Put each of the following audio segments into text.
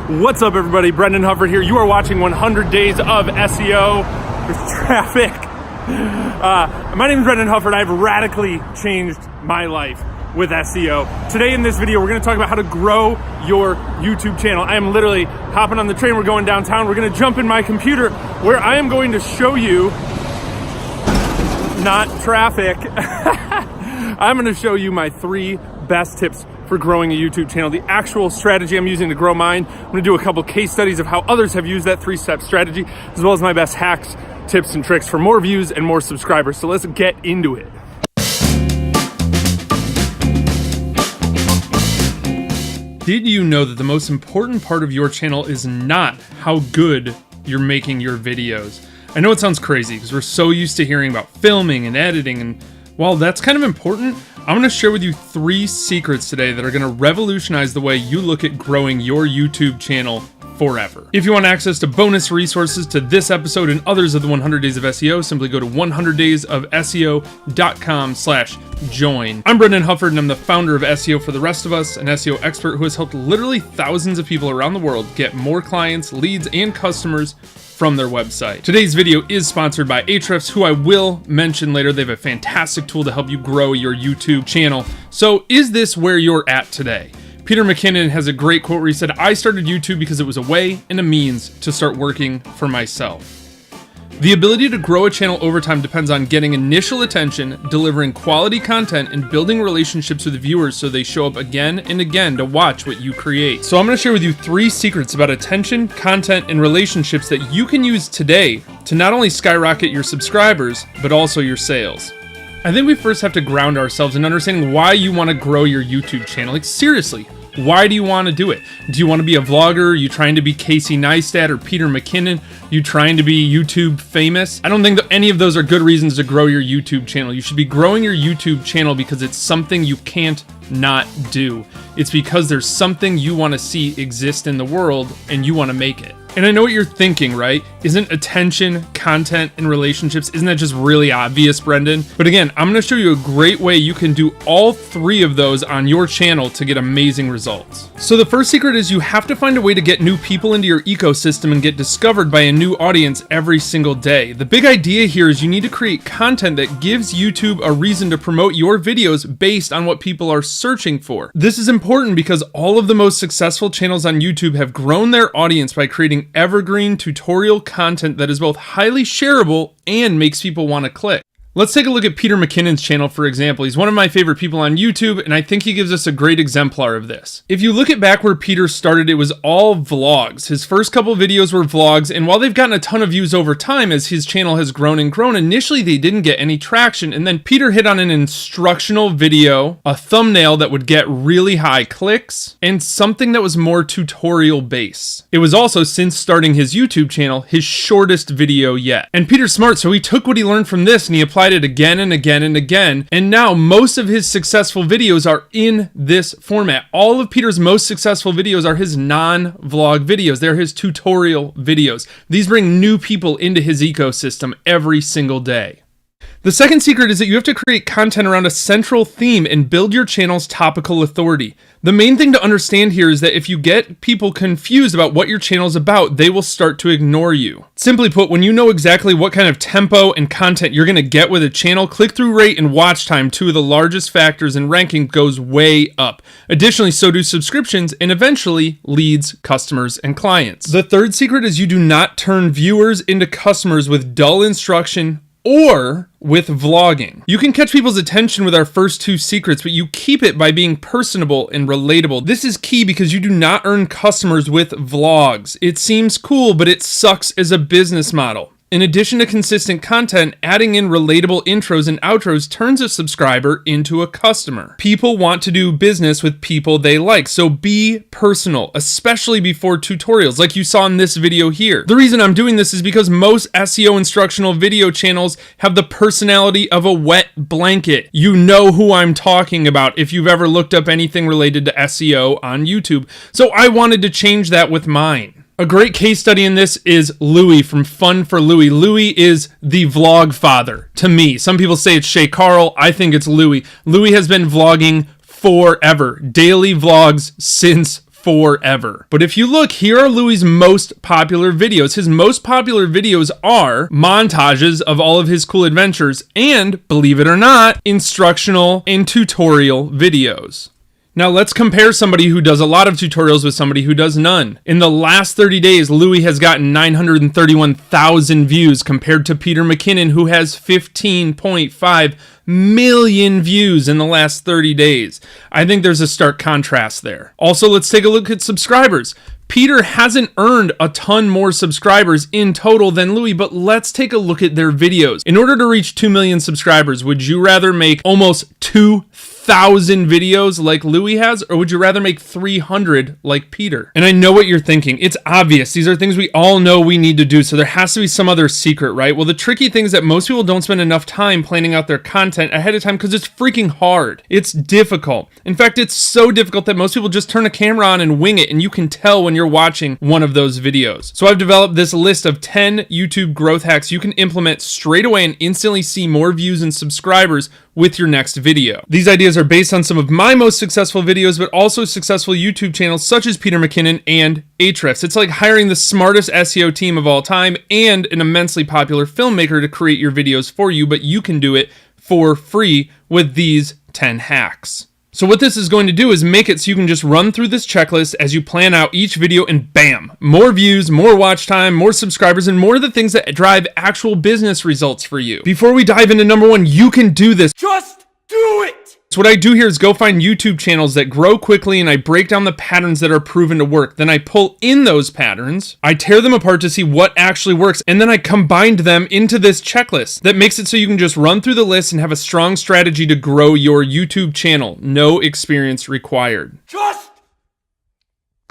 What's up, everybody? Brendan Hufford here. You are watching 100 Days of SEO. There's traffic. My name is Brendan Hufford. I've radically changed my life with SEO. Today in this video, we're going to talk about how to grow your YouTube channel. I am literally hopping on the train. We're going downtown. We're going to jump in my computer where I am going to show you, not traffic, I'm going to show you my 3 best tips for growing a YouTube channel, the actual strategy I'm using to grow mine. I'm going to do a couple case studies of how others have used that 3-step strategy, as well as my best hacks, tips, and tricks for more views and more subscribers. So let's get into it. Did you know that the most important part of your channel is not how good you're making your videos? I know it sounds crazy because we're so used to hearing about filming and editing, and while that's kind of important, I'm going to share with you 3 secrets today that are going to revolutionize the way you look at growing your YouTube channel forever. If you want access to bonus resources to this episode and others of the 100 Days of SEO, simply go to 100daysofseo.com/join. I'm Brendan Hufford, and I'm the founder of SEO for the Rest of Us, an SEO expert who has helped literally thousands of people around the world get more clients, leads, and customers from their website. Today's video is sponsored by Ahrefs, who I will mention later. They have a fantastic tool to help you grow your YouTube channel. So is this where you're at today? Peter McKinnon has a great quote where he said, "I started YouTube because it was a way and a means to start working for myself." The ability to grow a channel over time depends on getting initial attention, delivering quality content, and building relationships with viewers so they show up again and again to watch what you create. So I'm going to share with you 3 secrets about attention, content, and relationships that you can use today to not only skyrocket your subscribers, but also your sales. I think we first have to ground ourselves in understanding why you want to grow your YouTube channel. Like, seriously, why do you want to do it? Do you want to be a vlogger? Are you trying to be Casey Neistat or Peter McKinnon? Are you trying to be YouTube famous? I don't think that any of those are good reasons to grow your YouTube channel. You should be growing your YouTube channel because it's something you can't not do. It's because there's something you want to see exist in the world and you want to make it. And I know what you're thinking, right? Isn't attention, content, and relationships, isn't that just really obvious, Brendan? But again, I'm going to show you a great way you can do all 3 of those on your channel to get amazing results. So the first secret is you have to find a way to get new people into your ecosystem and get discovered by a new audience every single day. The big idea here is you need to create content that gives YouTube a reason to promote your videos based on what people are searching for. This is important because all of the most successful channels on YouTube have grown their audience by creating evergreen tutorial content that is both highly shareable and makes people want to click. Let's take a look at Peter McKinnon's channel, for example. He's one of my favorite people on YouTube, and I think he gives us a great exemplar of this. If you look at back where Peter started, it was all vlogs. His first couple videos were vlogs, and while they've gotten a ton of views over time as his channel has grown and grown, initially they didn't get any traction, and then Peter hit on an instructional video, a thumbnail that would get really high clicks, and something that was more tutorial based. It was also, since starting his YouTube channel, his shortest video yet. And Peter's smart, so he took what he learned from this and he applied it again and again and again, and now most of his successful videos are in this format. All of Peter's most successful videos are his non-vlog videos. They're his tutorial videos. These bring new people into his ecosystem every single day. The second secret is that you have to create content around a central theme and build your channel's topical authority. The main thing to understand here is that if you get people confused about what your channel is about, they will start to ignore you. Simply put, when you know exactly what kind of tempo and content you're going to get with a channel, click-through rate and watch time, 2 of the largest factors in ranking, goes way up. Additionally, so do subscriptions and eventually leads, customers, and clients. The third secret is you do not turn viewers into customers with dull instruction or with vlogging. You can catch people's attention with our first 2 secrets, but you keep it by being personable and relatable. This is key because you do not earn customers with vlogs. It seems cool, but it sucks as a business model. In addition to consistent content, adding in relatable intros and outros turns a subscriber into a customer. People want to do business with people they like, so be personal, especially before tutorials, like you saw in this video here. The reason I'm doing this is because most SEO instructional video channels have the personality of a wet blanket. You know who I'm talking about if you've ever looked up anything related to SEO on YouTube. So I wanted to change that with mine. A great case study in this is Louie from Fun for Louie. Louie is the vlog father to me. Some people say it's Shay Carl. I think it's Louie. Louie has been vlogging forever. Daily vlogs since forever. But if you look, here are Louie's most popular videos. His most popular videos are montages of all of his cool adventures and, believe it or not, instructional and tutorial videos. Now let's compare somebody who does a lot of tutorials with somebody who does none. In the last 30 days, Louie has gotten 931,000 views compared to Peter McKinnon, who has 15.5 million views in the last 30 days. I think there's a stark contrast there. Also, let's take a look at subscribers. Peter hasn't earned a ton more subscribers in total than Louie, but let's take a look at their videos. In order to reach 2 million subscribers, would you rather make almost 2,000 videos like Louie has, or would you rather make 300 like Peter? And I know what you're thinking. It's obvious. These are things we all know we need to do, so there has to be some other secret, right? Well, the tricky thing is that most people don't spend enough time planning out their content ahead of time because it's freaking hard. It's difficult. In fact, it's so difficult that most people just turn a camera on and wing it, and you can tell when you're watching one of those videos. So I've developed this list of 10 YouTube growth hacks you can implement straight away and instantly see more views and subscribers with your next video. These ideas are based on some of my most successful videos, but also successful YouTube channels such as Peter McKinnon and Ahrefs. It's like hiring the smartest SEO team of all time and an immensely popular filmmaker to create your videos for you, but you can do it for free with these 10 hacks. So what this is going to do is make it so you can just run through this checklist as you plan out each video, and bam, more views, more watch time, more subscribers, and more of the things that drive actual business results for you. Before we dive into number one, you can do this. Just do it! So what I do here is go find YouTube channels that grow quickly, and I break down the patterns that are proven to work. Then I pull in those patterns, I tear them apart to see what actually works, and then I combined them into this checklist that makes it so you can just run through the list and have a strong strategy to grow your YouTube channel. No experience required. Just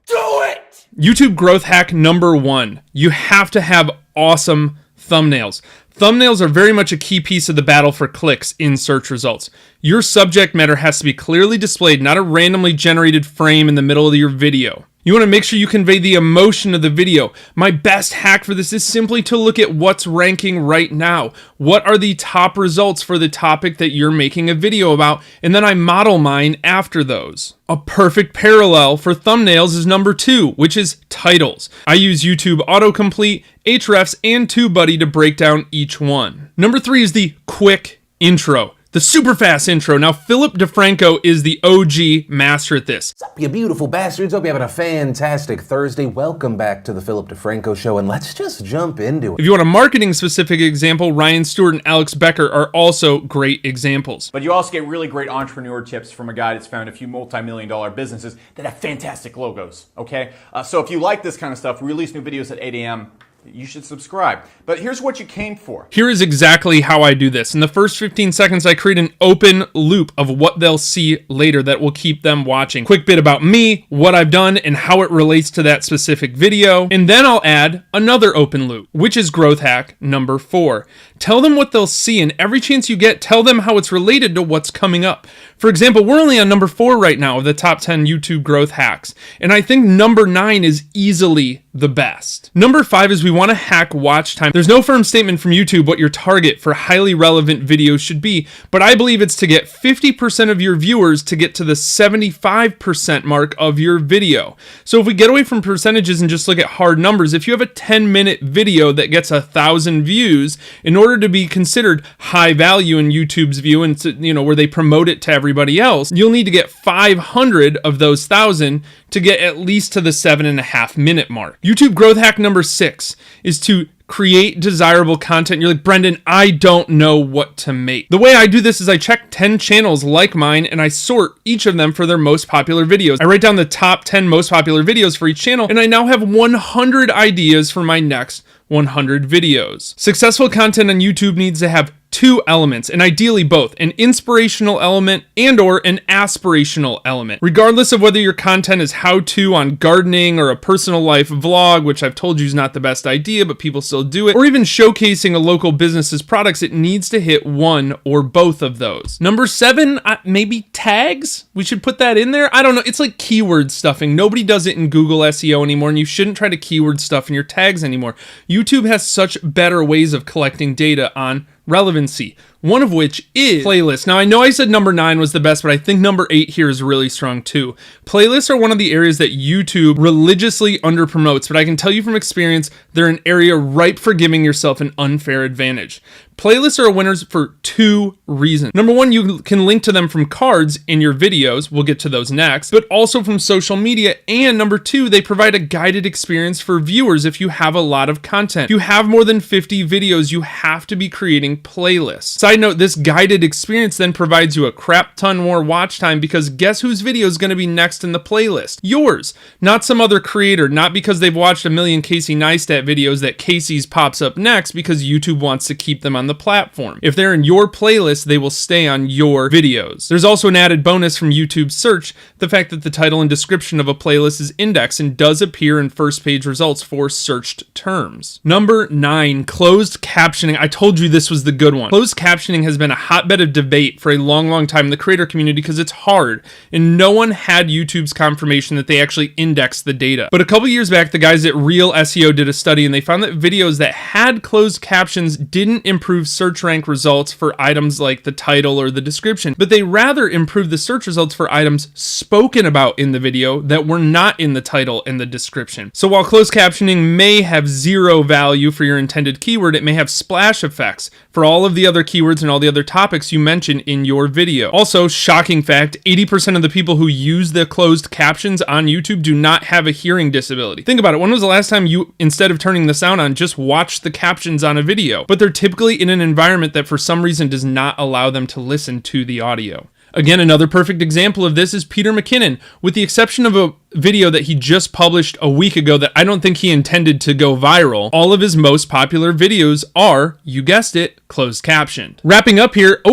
do it! YouTube growth hack number one. You have to have awesome thumbnails. Thumbnails are very much a key piece of the battle for clicks in search results. Your subject matter has to be clearly displayed, not a randomly generated frame in the middle of your video. You want to make sure you convey the emotion of the video. My best hack for this is simply to look at what's ranking right now. What are the top results for the topic that you're making a video about? And then I model mine after those. A perfect parallel for thumbnails is number two, which is titles. I use YouTube autocomplete, Ahrefs, and TubeBuddy to break down each one. Number three is the quick intro. The super fast intro. Now, Philip DeFranco is the OG master at this. What's up, you beautiful bastards? Hope you're having a fantastic Thursday. Welcome back to the Philip DeFranco Show, and let's just jump into it. If you want a marketing specific example, Ryan Stewart and Alex Becker are also great examples. But you also get really great entrepreneur tips from a guy that's found a few multi-million-dollar businesses that have fantastic logos, okay? So if you like this kind of stuff, we release new videos at 8 a.m. You should subscribe. But here's what you came for. Here is exactly how I do this. In the first 15 seconds, I create an open loop of what they'll see later that will keep them watching. Quick bit about me, what I've done, and how it relates to that specific video. And then I'll add another open loop, which is growth hack number 4. Tell them what they'll see, and every chance you get, tell them how it's related to what's coming up. For example, we're only on number 4 right now of the top 10 YouTube growth hacks, and I think number 9 is easily the best. Number 5 is we want to hack watch time. There's no firm statement from YouTube what your target for highly relevant videos should be, but I believe it's to get 50% of your viewers to get to the 75% mark of your video. So if we get away from percentages and just look at hard numbers, if you have a 10-minute video that gets 1,000 views, in order to be considered high value in YouTube's view and to, where they promote it to everybody else, you'll need to get 500 of those 1,000 to get at least to the 7.5-minute mark. YouTube growth hack number 6 is to create desirable content. You're like, Brendan, I don't know what to make. The way I do this is I check 10 channels like mine and I sort each of them for their most popular videos. I write down the top 10 most popular videos for each channel, and I now have 100 ideas for my next 100 videos. Successful content on YouTube needs to have 2 elements, and ideally both, an inspirational element and or an aspirational element. Regardless of whether your content is how-to on gardening or a personal life vlog, which I've told you is not the best idea, but people still do it, or even showcasing a local business's products, it needs to hit one or both of those. Number 7, maybe tags? We should put that in there? I don't know. It's like keyword stuffing. Nobody does it in Google SEO anymore, and you shouldn't try to keyword stuff in your tags anymore. YouTube has such better ways of collecting data on relevancy, one of which is playlists. Now, I know I said number 9 was the best, but I think number 8 here is really strong too. Playlists are one of the areas that YouTube religiously underpromotes, but I can tell you from experience, they're an area ripe for giving yourself an unfair advantage. Playlists are winners for 2 reasons. Number 1, you can link to them from cards in your videos. We'll get to those next, but also from social media. And number 2, they provide a guided experience for viewers if you have a lot of content. If you have more than 50 videos, you have to be creating playlists. Side note, this guided experience then provides you a crap ton more watch time because guess whose video is going to be next in the playlist? Yours, not some other creator, not because they've watched a million Casey Neistat videos that Casey's pops up next because YouTube wants to keep them on the platform. If they're in your playlist, they will stay on your videos. There's also an added bonus from YouTube search, the fact that the title and description of a playlist is indexed and does appear in first page results for searched terms. Number 9, closed captioning. I told you this was the good one. Closed captioning has been a hotbed of debate for a long time in the creator community because it's hard and no one had YouTube's confirmation that they actually indexed the data. But a couple years back, the guys at Real SEO did a study and they found that videos that had closed captions didn't improve search rank results for items like the title or the description, but they rather improved the search results for items spoken about in the video that were not in the title and the description. So while closed captioning may have 0 value for your intended keyword, it may have splash effects for all of the other keywords and all the other topics you mention in your video. Also, shocking fact, 80% of the people who use the closed captions on YouTube do not have a hearing disability. Think about it. When was the last time you, instead of turning the sound on, just watched the captions on a video? But they're typically in an environment that for some reason does not allow them to listen to the audio. Again, another perfect example of this is Peter McKinnon, with the exception of a video that he just published a week ago that I don't think he intended to go viral. All of his most popular videos are, you guessed it, closed captioned. Wrapping up here,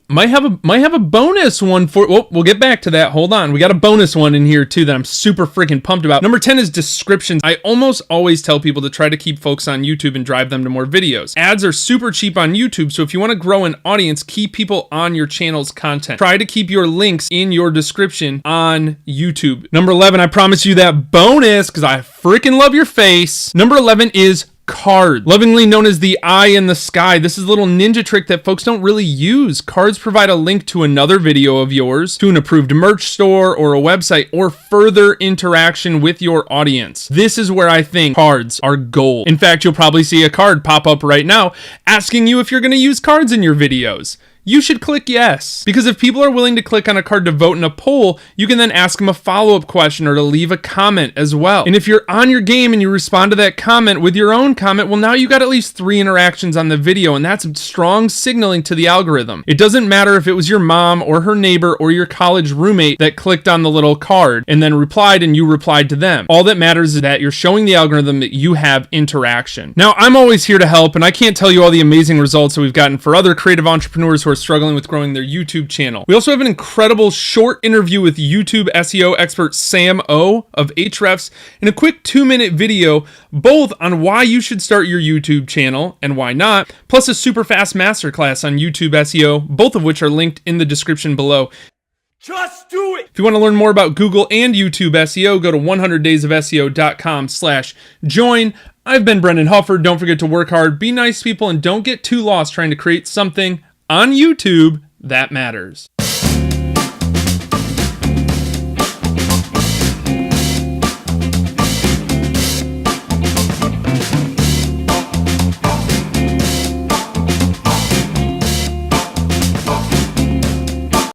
might have a bonus one for, we'll get back to that. Hold on. We got a bonus one in here too that I'm super freaking pumped about. Number 10 is descriptions. I almost always tell people to try to keep folks on YouTube and drive them to more videos. Ads are super cheap on YouTube, so if you want to grow an audience, keep people on your channel's content. Try to keep your links in your description on YouTube. Number 11, I promise you that bonus because I freaking love your face. Number 11 is cards, lovingly known as the eye in the sky. This is a little ninja trick that folks don't really use. Cards provide a link to another video of yours, to an approved merch store or a website, or further interaction with your audience. This is where I think cards are gold. In fact, you'll probably see a card pop up right now asking you if you're going to use cards in your videos. You should click yes. Because if people are willing to click on a card to vote in a poll, you can then ask them a follow-up question or to leave a comment as well. And if you're on your game and you respond to that comment with your own comment, well, now you got at least 3 interactions on the video, and that's strong signaling to the algorithm. It doesn't matter if it was your mom or her neighbor or your college roommate that clicked on the little card and then replied and you replied to them. All that matters is that you're showing the algorithm that you have interaction. Now, I'm always here to help, and I can't tell you all the amazing results that we've gotten for other creative entrepreneurs who are struggling with growing their YouTube channel. We also have an incredible short interview with YouTube SEO expert Sam O of Ahrefs and a quick 2-minute video, both on why you should start your YouTube channel and why not, plus a super fast masterclass on YouTube SEO, both of which are linked in the description below. Just do it! If you want to learn more about Google and YouTube SEO, go to 100daysofseo.com/join. I've been Brendan Huffer. Don't forget to work hard, be nice people, and don't get too lost trying to create something on YouTube that matters.